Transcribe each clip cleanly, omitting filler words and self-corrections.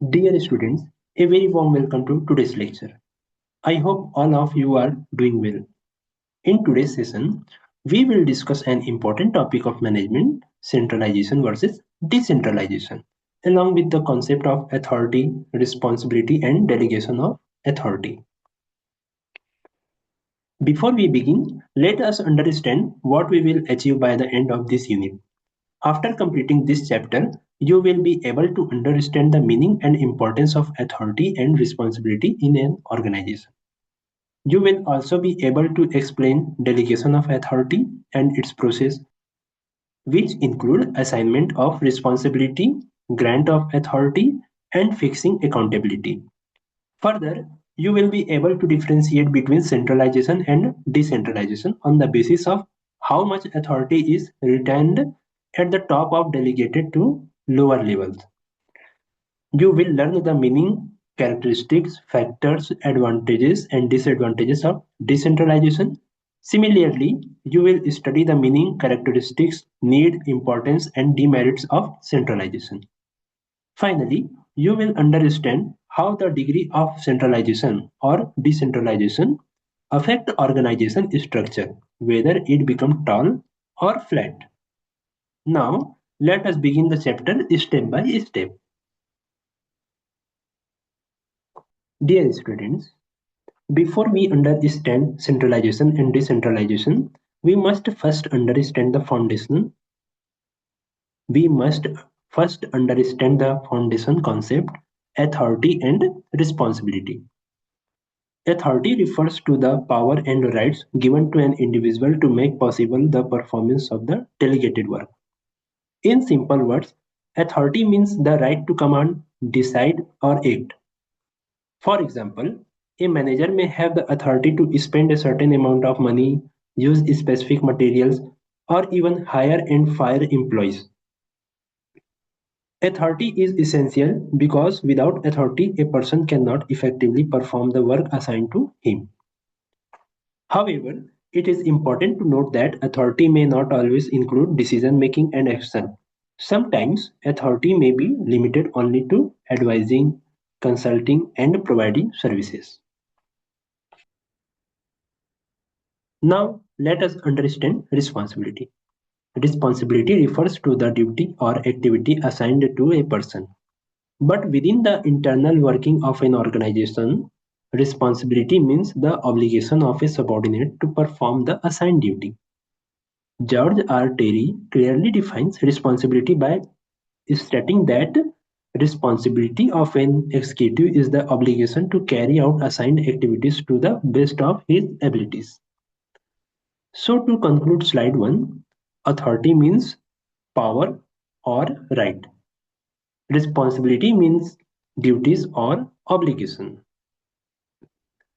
Dear students, a very warm welcome to today's lecture. I hope all of you are doing well. In today's session, we will discuss an important topic of management, centralization versus decentralization, along with the concept of authority, responsibility, and delegation of authority. Before we begin, let us understand what we will achieve by the end of this unit. After completing this chapter, you will be able to understand the meaning and importance of authority and responsibility in an organization. You will also be able to explain delegation of authority and its process, which include assignment of responsibility, grant of authority, and fixing accountability. Further, you will be able to differentiate between centralization and decentralization on the basis of how much authority is retained at the top of delegated to lower levels. You will learn the meaning, characteristics, factors, advantages, and disadvantages of decentralization. Similarly, you will study the meaning, characteristics, need, importance, and demerits of centralization. Finally, you will understand how the degree of centralization or decentralization affect organization structure, whether it becomes tall or flat. Now, let us begin the chapter step by step. Dear students, before we understand centralization and decentralization, we must first understand the foundation. We must first understand the foundation concept, authority and responsibility. Authority refers to the power and rights given to an individual to make possible the performance of the delegated work. In simple words, authority means the right to command, decide, or act. For example, a manager may have the authority to spend a certain amount of money, use specific materials, or even hire and fire employees. Authority is essential because without authority, a person cannot effectively perform the work assigned to him. However, it is important to note that authority may not always include decision making and action. Sometimes authority may be limited only to advising, consulting, and providing services. Now, let us understand responsibility. Responsibility refers to the duty or activity assigned to a person. But within the internal working of an organization, responsibility means the obligation of a subordinate to perform the assigned duty. George R. Terry clearly defines responsibility by stating that responsibility of an executive is the obligation to carry out assigned activities to the best of his abilities. So to conclude slide 1, authority means power or right. Responsibility means duties or obligation.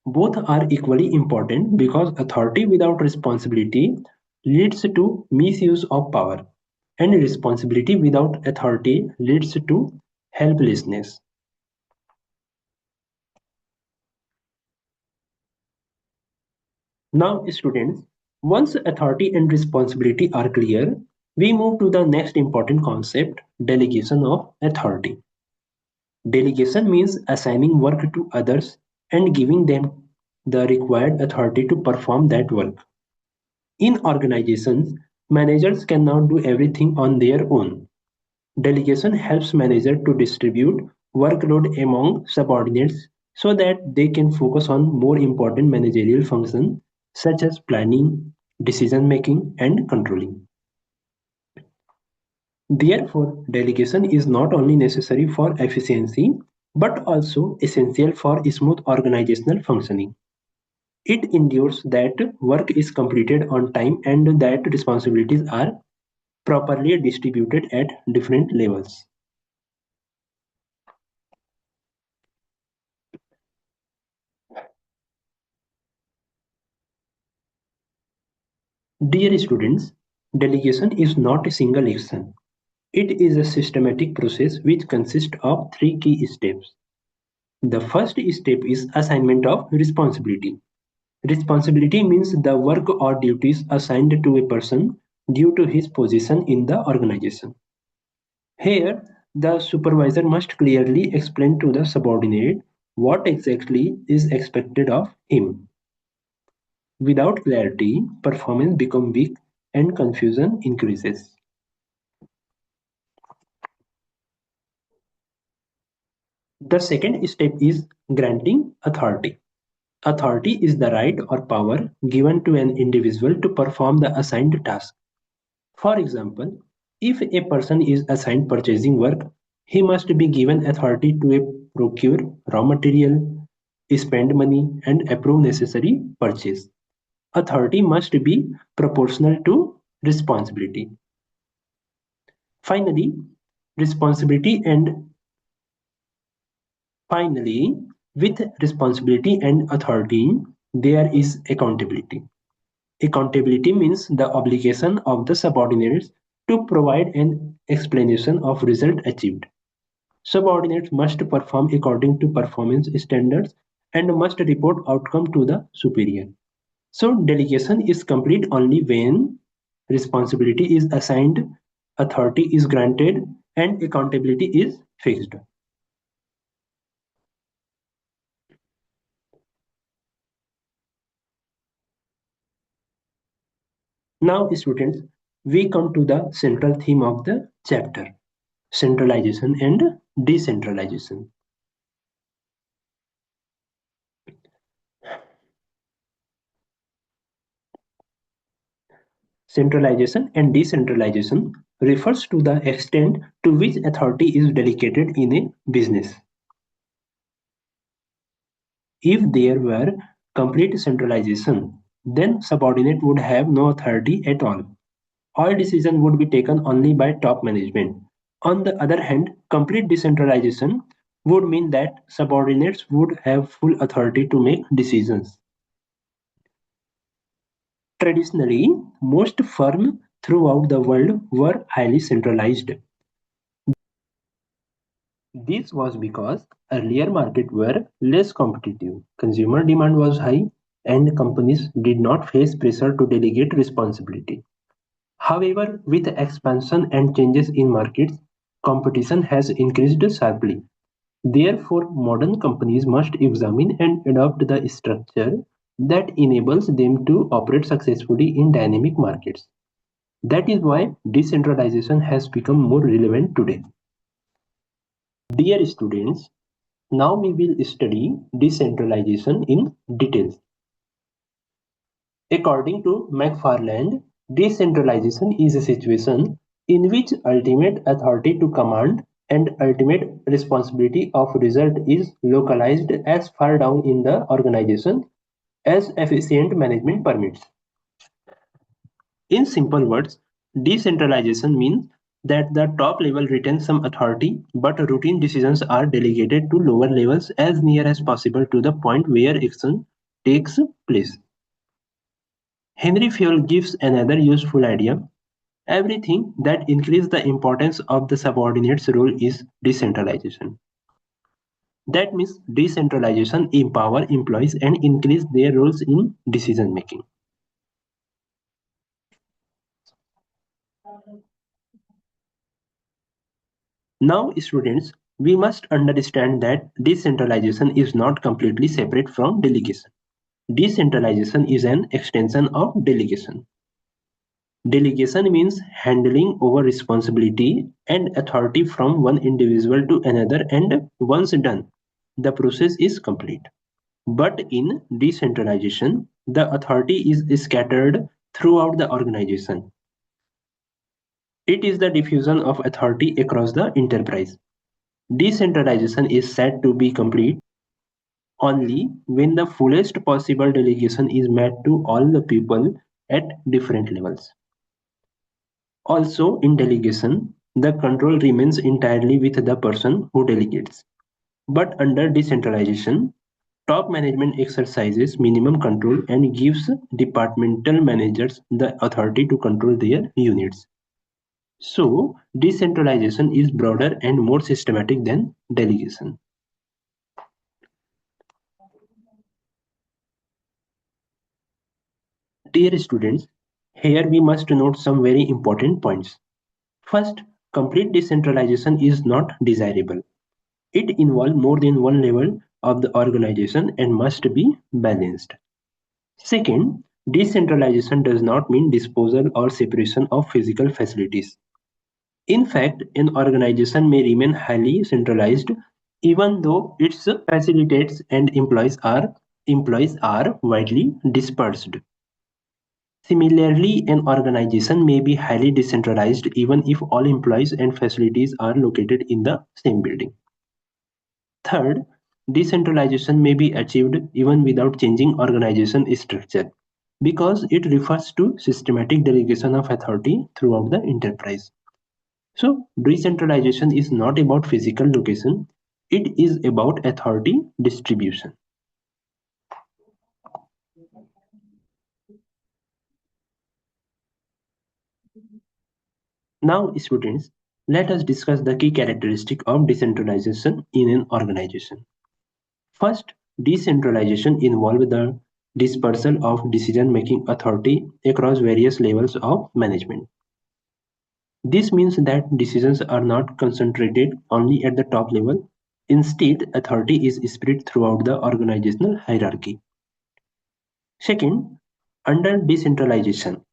Both are equally important because authority without responsibility leads to misuse of power, and responsibility without authority leads to helplessness. Now, students, once authority and responsibility are clear, we move to the next important concept, delegation of authority. Delegation means assigning work to others and giving them the required authority to perform that work. In organizations, managers cannot do everything on their own. Delegation helps managers to distribute workload among subordinates so that they can focus on more important managerial functions such as planning, decision making, and controlling. Therefore, delegation is not only necessary for efficiency but also essential for smooth organizational functioning. It ensures that work is completed on time and that responsibilities are properly distributed at different levels. Dear students, delegation is not a single action. It is a systematic process which consists of three key steps. The first step is assignment of responsibility. Responsibility means the work or duties assigned to a person due to his position in the organization. Here, The supervisor must clearly explain to the subordinate what exactly is expected of him. Without clarity, performance becomes weak and confusion increases. The second step is granting authority. Authority is the right or power given to an individual to perform the assigned task. For example, if a person is assigned purchasing work, he must be given authority to procure raw material, spend money, and approve necessary purchase. Authority must be proportional to responsibility. Finally, responsibility and finally, with responsibility and authority, there is accountability. Accountability means the obligation of the subordinates to provide an explanation of result achieved. Subordinates must perform according to performance standards and must report outcome to the superior. So delegation is complete only when responsibility is assigned, authority is granted, and accountability is fixed. Now, students, we come to the central theme of the chapter, centralization and decentralization. Centralization and decentralization refers to the extent to which authority is delegated in a business. If there were complete centralization, then subordinate would have no authority at all. All decisions would be taken only by top management. On the other hand, complete decentralization would mean that subordinates would have full authority to make decisions. Traditionally, most firms throughout the world were highly centralized. This was because earlier markets were less competitive, consumer demand was high, and companies did not face pressure to delegate responsibility. However, with expansion and changes in markets, competition has increased sharply. Therefore, modern companies must examine and adopt the structure that enables them to operate successfully in dynamic markets. That is why decentralization has become more relevant today. Dear students, now we will study decentralization in details. According to McFarland, decentralization is a situation in which ultimate authority to command and ultimate responsibility of result is localized as far down in the organization as efficient management permits. In simple words, decentralization means that the top level retains some authority, but routine decisions are delegated to lower levels as near as possible to the point where action takes place. Henry Fayol gives another useful idea. Everything that increases the importance of the subordinate's role is decentralization. That means decentralization empower employees and increase their roles in decision making. Now, students, we must understand that decentralization is not completely separate from delegation. Decentralization is an extension of delegation. Delegation means handling over responsibility and authority from one individual to another, and once done, the process is complete. But in decentralization, the authority is scattered throughout the organization. It is the diffusion of authority across the enterprise. Decentralization is said to be complete only when the fullest possible delegation is made to all the people at different levels. Also, in delegation, the control remains entirely with the person who delegates. But under decentralization, top management exercises minimum control and gives departmental managers the authority to control their units. So, decentralization is broader and more systematic than delegation. Dear students, here we must note some very important points. First, Complete decentralization is not desirable. It involves more than one level of the organization and must be balanced. Second, decentralization does not mean disposal or separation of physical facilities. In fact, an organization may remain highly centralized even though its facilities and employees are widely dispersed. Similarly, an organization may be highly decentralized even if all employees and facilities are located in the same building. Third, decentralization may be achieved even without changing organization structure because it refers to systematic delegation of authority throughout the enterprise. So, decentralization is not about physical location, it is about authority distribution. Now, students, let us discuss the key characteristic of decentralization in an organization. First, decentralization involves the dispersal of decision-making authority across various levels of management. This means that decisions are not concentrated only at the top level. Instead, authority is spread throughout the organizational hierarchy. Second, under decentralization,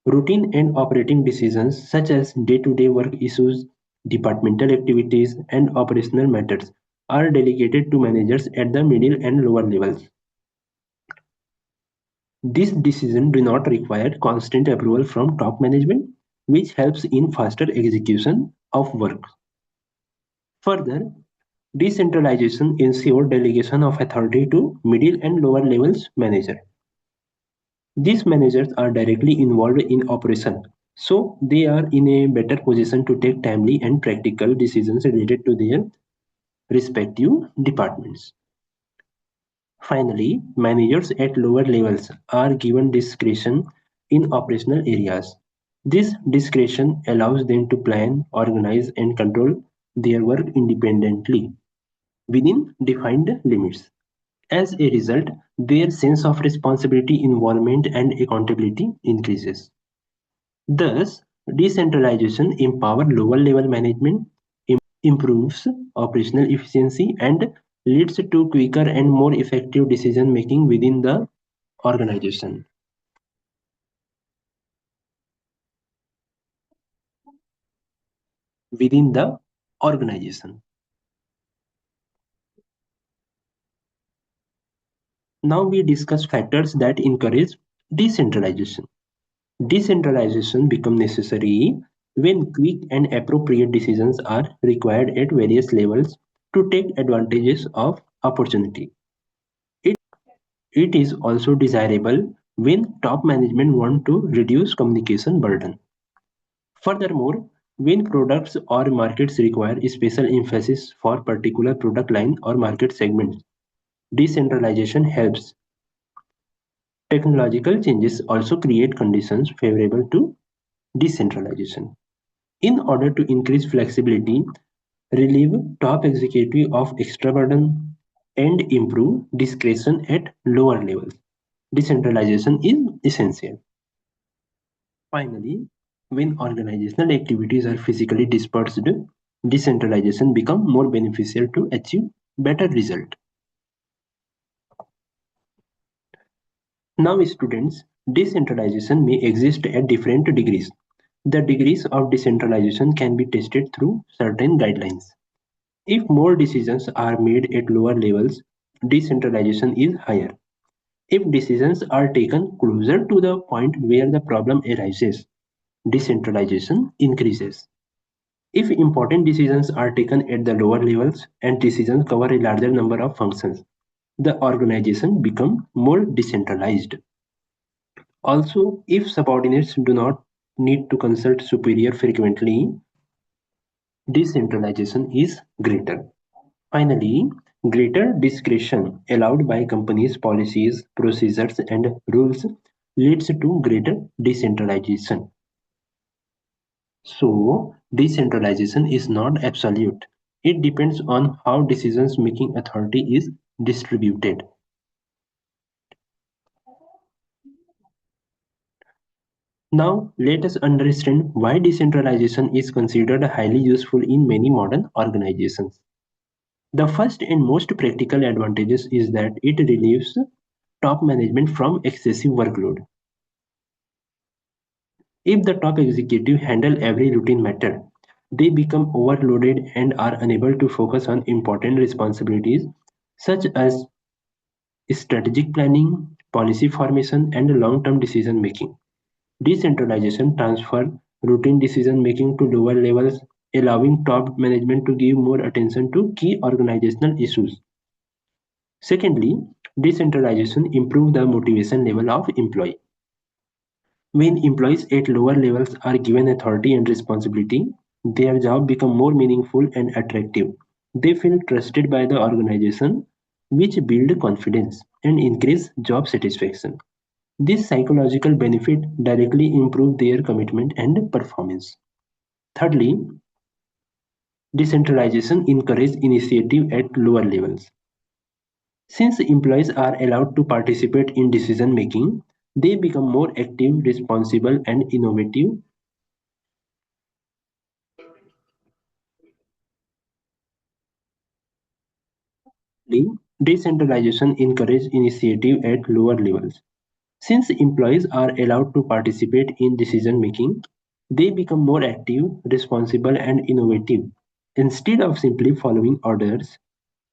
routine and operating decisions such as day-to-day work issues, departmental activities, and operational matters are delegated to managers at the middle and lower levels. These decisions do not require constant approval from top management, which helps in faster execution of work. Further, decentralization ensures delegation of authority to middle and lower levels managers. These managers are directly involved in operation, so they are in a better position to take timely and practical decisions related to their respective departments. Finally, managers at lower levels are given discretion in operational areas. This discretion allows them to plan, organize, and control their work independently within defined limits. As a result, their sense of responsibility, involvement, and accountability increases. Thus, decentralization empowers lower level management, improves operational efficiency, and leads to quicker and more effective decision making within the organization. Within the organization. Now we discuss factors that encourage decentralization. Decentralization becomes necessary when quick and appropriate decisions are required at various levels to take advantages of opportunity. It is also desirable when top management want to reduce communication burden. Furthermore, when products or markets require special emphasis for particular product line or market segments, decentralization helps. Technological changes also create conditions favorable to decentralization. In order to increase flexibility, relieve top executive of extra burden, and improve discretion at lower levels, decentralization is essential. Finally, when organizational activities are physically dispersed, decentralization becomes more beneficial to achieve better result. Now, students, decentralization may exist at different degrees. The degrees of decentralization can be tested through certain guidelines. If more decisions are made at lower levels, decentralization is higher. If decisions are taken closer to the point where the problem arises, decentralization increases. If important decisions are taken at the lower levels and decisions cover a larger number of functions, the organization becomes more decentralized. Also, if subordinates do not need to consult superior frequently, decentralization is greater. Finally, greater discretion allowed by companies' policies, procedures, and rules leads to greater decentralization. So, decentralization is not absolute. It depends on how decisions making authority is distributed. Now, let us understand why decentralization is considered highly useful in many modern organizations. The first and most practical advantages is that it relieves top management from excessive workload. If the top executive handle every routine matter, they become overloaded and are unable to focus on important responsibilities such as strategic planning, policy formation, and long-term decision making. Decentralization transfer routine decision making to lower levels, allowing top management to give more attention to key organizational issues. Secondly, decentralization improves the motivation level of employee. When employees at lower levels are given authority and responsibility, their job become more meaningful and attractive. They feel trusted by the organization, which build confidence and increase job satisfaction. This psychological benefit directly improve their commitment and performance. Thirdly, decentralization encourages initiative at lower levels. Since employees are allowed to participate in decision making, they become more active, responsible, and innovative. Decentralization encourages initiative at lower levels. Since employees are allowed to participate in decision making, they become more active, responsible, and innovative. Instead of simply following orders,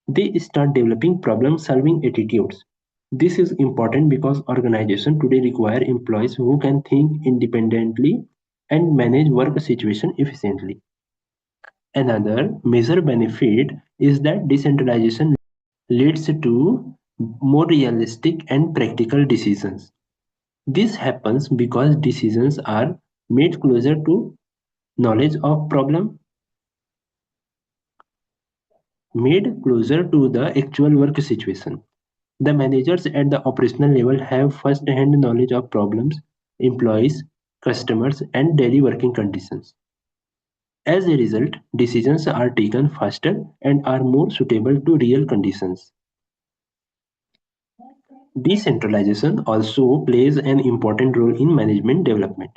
they start developing problem solving attitudes. This is important because organizations today require employees who can think independently and manage work situation efficiently. Another major benefit is that decentralization leads to more realistic and practical decisions. This happens because decisions are made closer to knowledge of problem, made closer to the actual work situation. The managers at the operational level have first-hand knowledge of problems, employees, customers, and daily working conditions. As a result, decisions are taken faster and are more suitable to real conditions. Decentralization also plays an important role in management development.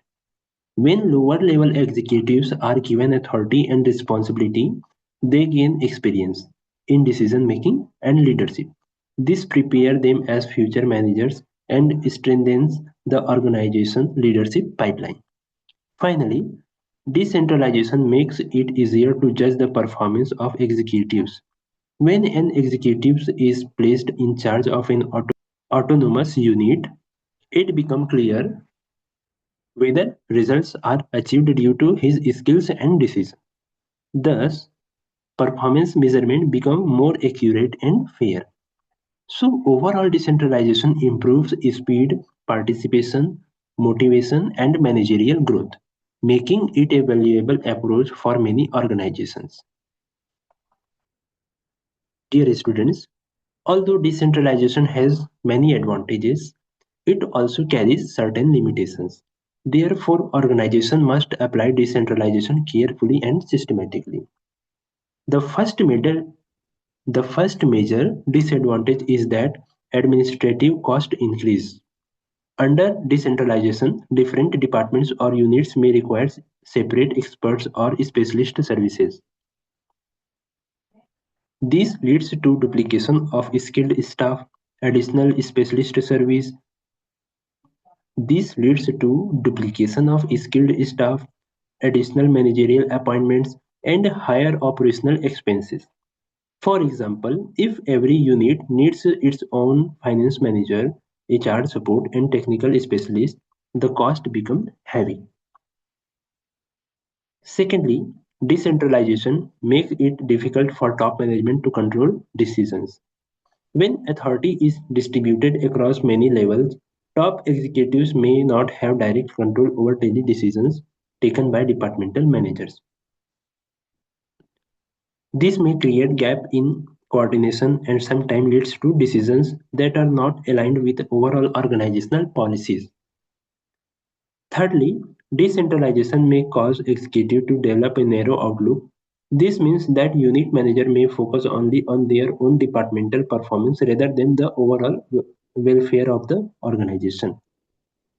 When lower level executives are given authority and responsibility, they gain experience in decision making and leadership. This prepares them as future managers and strengthens the organization leadership pipeline. Finally, decentralization makes it easier to judge the performance of executives. When an executive is placed in charge of an autonomous unit, it becomes clear whether results are achieved due to his skills and decisions. Thus, performance measurement become more accurate and fair. So overall decentralization improves speed, participation, motivation and managerial growth, making it a valuable approach for many organizations. Dear students, although decentralization has many advantages, it also carries certain limitations. Therefore, organizations must apply decentralization carefully and systematically. The first major, the first major disadvantage is that administrative cost increase. Under decentralization, different departments or units may require separate experts or specialist services. This leads to duplication of skilled staff, additional specialist service. This leads to duplication of skilled staff, additional managerial appointments, and higher operational expenses. For example, if every unit needs its own finance manager, HR support, and technical specialist, the cost becomes heavy. Secondly, decentralization makes it difficult for top management to control decisions. When authority is distributed across many levels, top executives may not have direct control over daily decisions taken by departmental managers. This may create gap in coordination and sometimes leads to decisions that are not aligned with overall organizational policies. Thirdly, decentralization may cause executive to develop a narrow outlook. This means that unit manager may focus only on their own departmental performance rather than the overall welfare of the organization.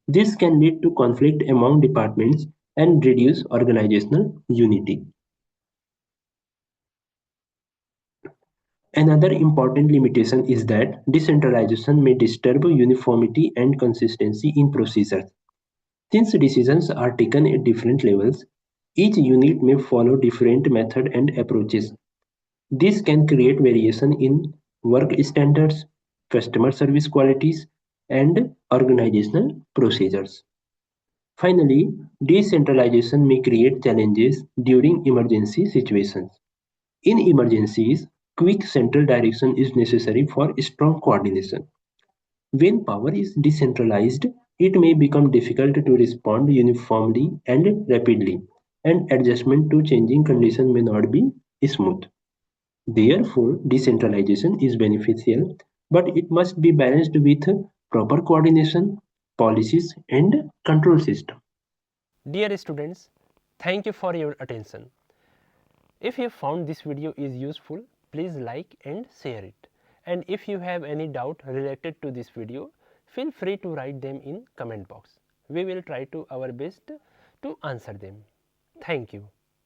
This can lead to conflict among departments and reduce organizational unity. Another important limitation is that decentralization may disturb uniformity and consistency in procedures. Since decisions are taken at different levels, each unit may follow different methods and approaches. This can create variation in work standards, customer service qualities, and organizational procedures. Finally, decentralization may create challenges during emergency situations. In emergencies, quick central direction is necessary for strong coordination. When power is decentralized, it may become difficult to respond uniformly and rapidly, and adjustment to changing conditions may not be smooth. Therefore, decentralization is beneficial, but it must be balanced with proper coordination, policies, and control system. Dear students, thank you for your attention. If you found this video is useful, please like and share it. And if you have any doubt related to this video, feel free to write them in comment box. We will try to our best to answer them. Thank you.